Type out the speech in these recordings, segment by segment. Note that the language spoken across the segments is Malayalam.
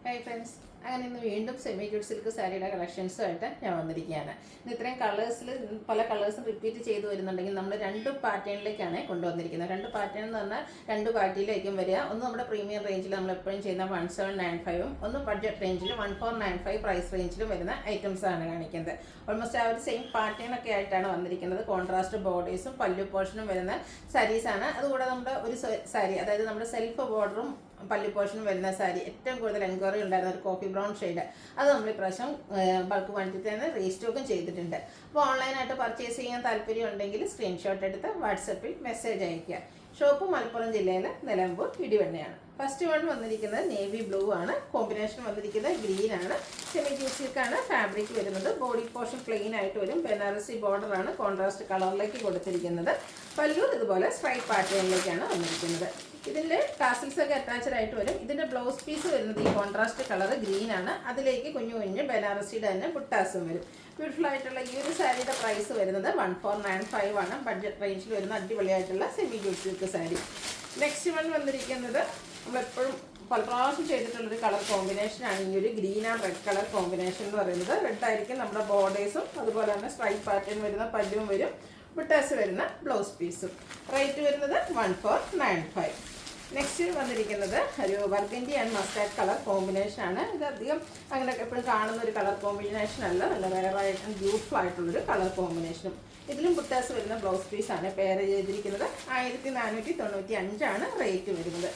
ഹായ് ഫ്രണ്ട്സ്, അങ്ങനെ ഇന്ന് വീണ്ടും സെമി ജൂട്ട് സിൽക്ക് സാരിയുടെ കളക്ഷൻസുമായിട്ട് ഞാൻ വന്നിരിക്കുകയാണ്. ഇന്ന് ഇത്രയും കളേഴ്സിൽ പല കളേഴ്സും റിപ്പീറ്റ് ചെയ്ത് വരുന്നുണ്ടെങ്കിൽ നമ്മൾ രണ്ട് പാറ്റേണിലേക്കാണ് കൊണ്ടുവന്നിരിക്കുന്നത്. രണ്ട് പാറ്റേൺ എന്ന് പറഞ്ഞാൽ രണ്ട് പാർട്ടിയിലേക്കും വരിക. ഒന്ന് നമ്മുടെ പ്രീമിയം റേഞ്ചിൽ നമ്മൾ എപ്പോഴും ചെയ്യുന്ന 1795ഉം ഒന്ന് ബഡ്ജറ്റ് റേഞ്ചിൽ 1495 പ്രൈസ് റേഞ്ചിലും വരുന്ന ഐറ്റംസ് ആണ് കാണിക്കുന്നത്. ഓൾമോസ്റ്റ് ആ ഒരു സെയിം പാറ്റേൺ ഒക്കെ ആയിട്ടാണ് വന്നിരിക്കുന്നത്. കോൺട്രാസ്റ്റ് ബോർഡേഴ്സും പല്ലു പോർഷനും വരുന്ന സാരീസാണ്. അതുകൂടാതെ നമ്മുടെ ഒരു സാരി, അതായത് നമ്മുടെ സെൽഫ് ബോർഡറും പല്ലു പോർഷനും വരുന്ന സാരി, ഏറ്റവും കൂടുതൽ എൻക്വയറി ഉണ്ടായിരുന്ന ഒരു കോഫി ബ്രൗൺ ഷെയ്ഡ്, അത് നമ്മൾ ഇപ്രാവശ്യം ബൾക്ക് ക്വാണ്ടിറ്റി തന്നെ റീസ്റ്റോക്കും ചെയ്തിട്ടുണ്ട്. അപ്പോൾ ഓൺലൈനായിട്ട് പർച്ചേസ് ചെയ്യാൻ താല്പര്യം ഉണ്ടെങ്കിൽ സ്ക്രീൻഷോട്ട് എടുത്ത് വാട്സപ്പിൽ മെസ്സേജ് അയയ്ക്കുക. ഷോപ്പ് മലപ്പുറം ജില്ലയിലെ നിലമ്പൂർ ഇടിവണ്ണയാണ്. ഫസ്റ്റ് വൺ വന്നിരിക്കുന്നത് നേവി ബ്ലൂ ആണ്. കോമ്പിനേഷൻ വന്നിരിക്കുന്നത് ഗ്രീൻ ആണ്. സെമി ജൂട്ട് സിൽക്കാണ് ഫാബ്രിക് വരുന്നത്. ബോഡി പോർഷൻ പ്ലെയിൻ ആയിട്ട് വരും. ബനാറസി ബോർഡർ ആണ് കോൺട്രാസ്റ്റ് കളറിലേക്ക് കൊടുത്തിരിക്കുന്നത്. പല്ലു ഇതുപോലെ സ്ട്രൈപ്പ് പാറ്റേണിലേക്കാണ് വന്നിരിക്കുന്നത്. ഇതിൻ്റെ ടാസിൽസ് ഒക്കെ അറ്റാച്ച്ഡ് ആയിട്ട് വരും. ഇതിൻ്റെ ബ്ലൗസ് പീസ് വരുന്നത് ഈ കോൺട്രാസ്റ്റ് കളർ ഗ്രീൻ ആണ്. അതിലേക്ക് കുഞ്ഞു കുഞ്ഞ് ബനാറസിയുടെ തന്നെ ബുട്ടാസും വരും. ബ്യൂട്ടിഫുൾ ആയിട്ടുള്ള ഈ ഒരു സാരിയുടെ പ്രൈസ് വരുന്നത് 1495 ആണ്. ബഡ്ജറ്റ് റേഞ്ചിൽ വരുന്ന അടിപൊളിയായിട്ടുള്ള semi jute silk sari. Next one വന്നിരിക്കുന്നത് നമ്മളെപ്പോഴും പല പ്രാവശ്യം ചെയ്തിട്ടുള്ളൊരു കളർ കോമ്പിനേഷനാണ് ഈ ഒരു green and red colour combination എന്ന് പറയുന്നത്. റെഡ് ആയിരിക്കും നമ്മുടെ ബോർഡേഴ്സും അതുപോലെ തന്നെ സ്ട്രൈപ്പ് പാറ്റേൺ വരുന്ന പല്ലുവും വരും. ബുട്ടാസ് വരുന്ന ബ്ലൗസ് പീസും. റേറ്റ് വരുന്നത് 1495. നെക്സ്റ്റ് വന്നിരിക്കുന്നത് ഒരു burgundy and mustard colour combination ആണ്. ഇത് അധികം അങ്ങനെ എപ്പോഴും കാണുന്ന ഒരു കളർ കോമ്പിനേഷൻ അല്ല. നല്ല വെറൈറ്റി ബ്യൂട്ടിഫുൾ ആയിട്ടുള്ളൊരു കളർ കോമ്പിനേഷനും. ഇതിലും ബുട്ടാസ് വരുന്ന ബ്ലൗസ് പീസാണ് പെയർ ചെയ്തിരിക്കുന്നത്. 1495 ആണ് റേറ്റ് വരുന്നത്.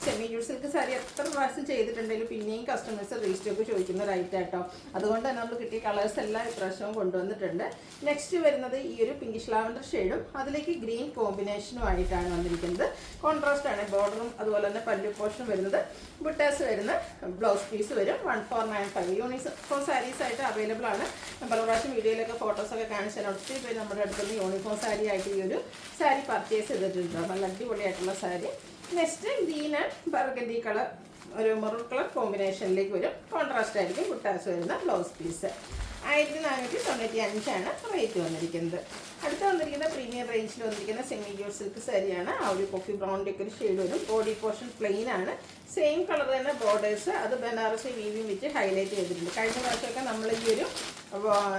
സെമി ജൂട്ട് സിൽക്ക് സാരി എത്ര പ്രാവശ്യം ചെയ്തിട്ടുണ്ടെങ്കിലും പിന്നെയും കസ്റ്റമേഴ്സ് റീസ്റ്റോക്ക് ചോദിക്കുന്ന ഒരു ഐറ്റം കേട്ടോ. അതുകൊണ്ട് തന്നെ നമ്മൾ കിട്ടിയ കളേഴ്സ് എല്ലാം ഇപ്രാവശ്യവും കൊണ്ടുവന്നിട്ടുണ്ട്. നെക്സ്റ്റ് വരുന്നത് ഈ ഒരു പിങ്കിഷ് ലാവൻഡർ ഷെയ്ഡും അതിലേക്ക് ഗ്രീൻ കോമ്പിനേഷനും ആയിട്ടാണ് വന്നിരിക്കുന്നത്. കോൺട്രാസ്റ്റ് ആണ് ബോർഡറും അതുപോലെ തന്നെ പല്ലു പോർഷനും വരുന്നത്. ബുട്ടാസ് വരുന്ന ബ്ലൗസ് പീസ് വരും. 1495 യൂണിഫോം സാരീസ് ആയിട്ട് അവൈലബിൾ ആണ്. പല പ്രാവശ്യം വീഡിയോയിലൊക്കെ ഫോട്ടോസൊക്കെ കാണിച്ചാൽ ഒത്തിരി പേര് നമ്മുടെ അടുത്തുനിന്ന് യൂണിഫോം സാരി ആയിട്ട് ഈ ഒരു സാരി പർച്ചേസ് ചെയ്തിട്ടുണ്ട്. നല്ല അടിപൊളിയായിട്ടുള്ള sari. Next green and burgundy colour ഒരു മെറൂൺ കളർ കോമ്പിനേഷനിലേക്ക് വരും. കോൺട്രാസ്റ്റ് ആയിരിക്കും ബുട്ടാസ് വരുന്ന ബ്ലൗസ് പീസ്. 1495 ആണ് റേറ്റ് വന്നിരിക്കുന്നത്. അടുത്ത് വന്നിരിക്കുന്ന പ്രീമിയം റേഞ്ചിൽ വന്നിരിക്കുന്ന സെമി ജൂട്ട് സിൽക്ക് സാരിയാണ്. ആ ഒരു കോഫി ബ്രൗണിൻ്റെ ഒക്കെ ഒരു ഷെയ്ഡ് വരും. ബോഡി പോർഷൻ പ്ലെയിൻ ആണ്. സെയിം കളർ തന്നെ ബോർഡേഴ്സ്, അത് ബനാറസി വീവിയും വെച്ച് ഹൈലൈറ്റ് ചെയ്തിട്ടുണ്ട്. കഴിഞ്ഞ പ്രാവശ്യമൊക്കെ നമ്മൾ ഈ ഒരു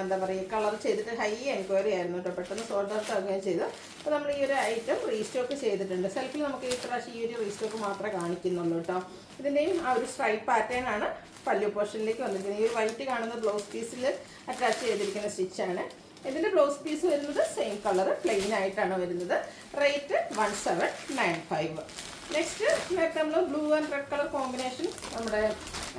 എന്താ പറയുക കളർ ചെയ്തിട്ട് ഹൈ എൻക്വയറി ആയിരുന്നു കേട്ടോ. പെട്ടെന്ന് സോൾഡ് ഔട്ട് ആവുകയും ചെയ്തു. അപ്പോൾ നമ്മൾ ഈ ഒരു ഐറ്റം റീസ്റ്റോക്ക് ചെയ്തിട്ടുണ്ട്. സെൽഫിൽ നമുക്ക് ഈ പ്രാവശ്യം ഈ ഒരു റീസ്റ്റോക്ക് മാത്രമേ കാണിക്കുന്നുള്ളൂ കേട്ടോ. ഇതിൻ്റെയും ആ ഒരു സ്ട്രൈപ്പ് പാറ്റേൺ ആണ് പല്ലു പോർഷനിലേക്ക് വന്നിരിക്കുന്നത്. ഈ ഒരു വൈറ്റ് കാണുന്ന ബ്ലൗസ് പീസിൽ അറ്റാച്ച് ചെയ്തിരിക്കുന്ന സ്റ്റിച്ചാണ്. ഇതിൻ്റെ ബ്ലൗസ് പീസ് വരുന്നത് സെയിം കളർ പ്ലെയിൻ ആയിട്ടാണ് വരുന്നത്. റേറ്റ് 1795. നെക്സ്റ്റ് നേരത്തെ നമ്മൾ blue and red colour combination നമ്മുടെ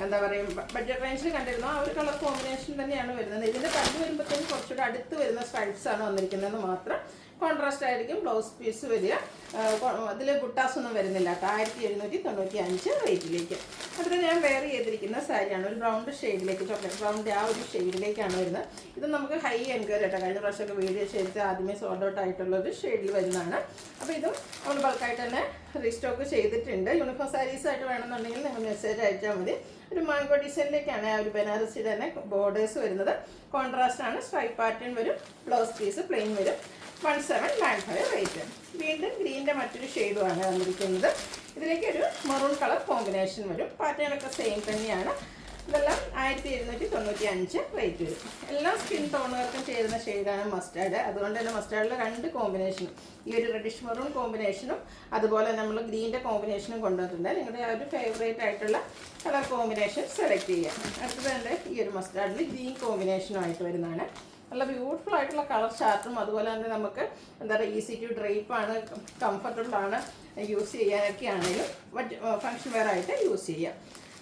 എന്താ പറയുക ബഡ്ജറ്റ് റേഞ്ചിൽ കണ്ടിരുന്നു. ആ ഒരു കളർ കോമ്പിനേഷൻ തന്നെയാണ് വരുന്നത്. ഇതിൻ്റെ പല്ല് വരുമ്പോഴത്തേക്കും കുറച്ചുകൂടെ അടുത്ത് വരുന്ന സ്ട്രൈപ്സ് ആണ് വന്നിരിക്കുന്നതെന്ന് മാത്രം. കോൺട്രാസ്റ്റ് ആയിരിക്കും ബ്ലൗസ് പീസ് വരിക. അതിൽ ബുട്ടാസ് ഒന്നും വരുന്നില്ല. 1795 റേറ്റിലേക്ക്. അതിൽ ഞാൻ വെയർ ചെയ്തിരിക്കുന്ന സാരിയാണ് ഒരു ബ്രൗൺ ഷെയ്ഡിലേക്ക്, ചോക്ലേറ്റ് ബ്രൗണിൻ്റെ ആ ഒരു ഷെയ്ഡിലേക്കാണ് വരുന്നത്. ഇത് നമുക്ക് ഹൈ എൻക്വയറി ആയിട്ടോ. കഴിഞ്ഞ പ്രാവശ്യമൊക്കെ വീഡിയോ ചെയ്തിട്ട് ആദ്യമേ സോൾഡ് ഔട്ട് ആയിട്ടുള്ളൊരു ഷെയ്ഡിൽ വരുന്നതാണ്. അപ്പോൾ ഇതും നമ്മൾ ബൾക്കായിട്ട് തന്നെ റീസ്റ്റോക്ക് ചെയ്തിട്ടുണ്ട്. യൂണിഫോം സാരീസായിട്ട് വേണമെന്നുണ്ടെങ്കിൽ നിങ്ങൾ മെസ്സേജ് അയച്ചാൽ മതി. ഒരു മാംഗോ ഡിസൈനിലേക്കാണ് ആ ഒരു ബനാറസിയുടെ തന്നെ ബോർഡേഴ്സ് വരുന്നത്. കോൺട്രാസ്റ്റ് ആണ്. സ്ട്രൈപ്പ് പാറ്റേൺ വരും. ബ്ലൗസ് പീസ് പ്ലെയിൻ വരും. 1795 റേറ്റ്. വീണ്ടും ഗ്രീനിൻ്റെ മറ്റൊരു ഷെയ്ഡുമാണ് വന്നിരിക്കുന്നത്. ഇതിലേക്ക് ഒരു മെറൂൺ കളർ കോമ്പിനേഷൻ വരും. പാറ്റേണൊക്കെ സെയിം തന്നെയാണ്. ഇതെല്ലാം 1795 റേറ്റ് വരും. എല്ലാ സ്കിൻ ടോണുകൾക്കും ചേരുന്ന ഷെയ്ഡാണ് മസ്റ്റാർഡ്. അതുകൊണ്ട് തന്നെ മസ്റ്റാർഡിൽ രണ്ട് കോമ്പിനേഷനും, ഈ ഒരു റെഡിഷ് മെറൂൺ കോമ്പിനേഷനും അതുപോലെ നമ്മൾ ഗ്രീനിൻ്റെ കോമ്പിനേഷനും കൊണ്ടുവന്നിട്ടുണ്ട്. നിങ്ങളുടെ ആ ഒരു ഫേവറേറ്റ് ആയിട്ടുള്ള കളർ കോമ്പിനേഷൻ സെലക്ട് ചെയ്യാം. അടുത്തത് തന്നെ ഈ ഒരു മസ്റ്റാർഡിൽ ഗ്രീൻ കോമ്പിനേഷനുമായിട്ട് വരുന്നതാണ്. നല്ല ബ്യൂട്ടിഫുൾ ആയിട്ടുള്ള കളർ ചാർട്ടും അതുപോലെ തന്നെ നമുക്ക് എന്താ പറയുക ഈസി ടു ഡ്രൈപ്പാണ്, കംഫർട്ടബിൾ ആണ്, യൂസ് ചെയ്യാനൊക്കെ ആണെങ്കിലും ഫങ്ഷൻ വെയർ ആയിട്ട് യൂസ് ചെയ്യാം.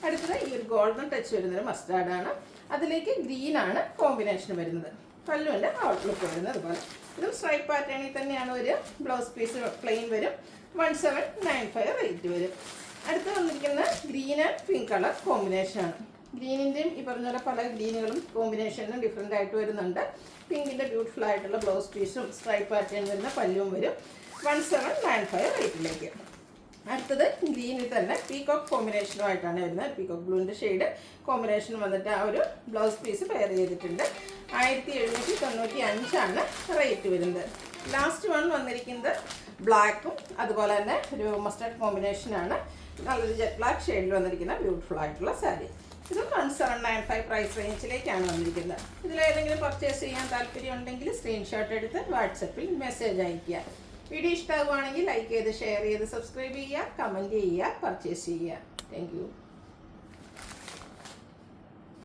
അടുത്തത് ഈ ഒരു ഗോൾഡൻ ടച്ച് വരുന്നത് മസ്റ്റാർഡാണ്. അതിലേക്ക് ഗ്രീനാണ് കോമ്പിനേഷൻ വരുന്നത്. പല്ലുവിൻ്റെ ഔട്ട്ലുക്ക് വരുന്നത് അതുപോലെ. ഇതും സ്ട്രൈപ്പ് പാറ്റേണിൽ തന്നെയാണ് ഒരു ബ്ലൗസ് പീസ് പ്ലെയിൻ വരും. 1795 റേറ്റ് വരും. അടുത്ത് വന്നിരിക്കുന്ന ഗ്രീൻ ആൻഡ് പിങ്ക് കളർ കോമ്പിനേഷനാണ്. ഗ്രീനിൻ്റെയും ഈ പറഞ്ഞ പോലെ പല ഗ്രീനുകളും കോമ്പിനേഷനും ഡിഫറെൻ്റ് ആയിട്ട് വരുന്നുണ്ട്. പിങ്കിൻ്റെ ബ്യൂട്ടിഫുൾ ആയിട്ടുള്ള ബ്ലൗസ് പീസും സ്ട്രൈപ്പ് പാറ്റേൺ വരുന്ന പല്ലുവും വരും. 1795 റേറ്റിലേക്ക്. അടുത്തത് ഗ്രീനിൽ തന്നെ പീകോക്ക് കോമ്പിനേഷനുമായിട്ടാണ് വരുന്നത്. പീകോക്ക് ബ്ലൂവിൻ്റെ ഷെയ്ഡ് കോമ്പിനേഷൻ വന്നിട്ട് ആ ഒരു ബ്ലൗസ് പീസ് പെയർ ചെയ്തിട്ടുണ്ട്. 1795 ആണ് റേറ്റ് വരുന്നത്. ലാസ്റ്റ് വൺ വന്നിരിക്കുന്നത് ബ്ലാക്കും അതുപോലെ തന്നെ ഒരു മസ്റ്റാർഡ് കോമ്പിനേഷനാണ്. നല്ലൊരു ജെറ്റ് ബ്ലാക്ക് ഷെയ്ഡിൽ വന്നിരിക്കുന്ന ബ്യൂട്ടിഫുൾ ആയിട്ടുള്ള സാരി. ഇത് 1795 പ്രൈസ് റേഞ്ചിലേക്കാണ് വന്നിരിക്കുന്നത്. ഇതിലേതെങ്കിലും പർച്ചേസ് ചെയ്യാൻ താല്പര്യമുണ്ടെങ്കിൽ സ്ക്രീൻഷോട്ട് എടുത്ത് വാട്സപ്പിൽ മെസ്സേജ് അയയ്ക്കുക. വീഡിയോ ഇഷ്ടമാകുവാണെങ്കിൽ ലൈക്ക് ചെയ്ത് ഷെയർ ചെയ്ത് സബ്സ്ക്രൈബ് ചെയ്യുക, കമൻറ്റ് ചെയ്യുക, പർച്ചേസ് ചെയ്യുക. Thank you.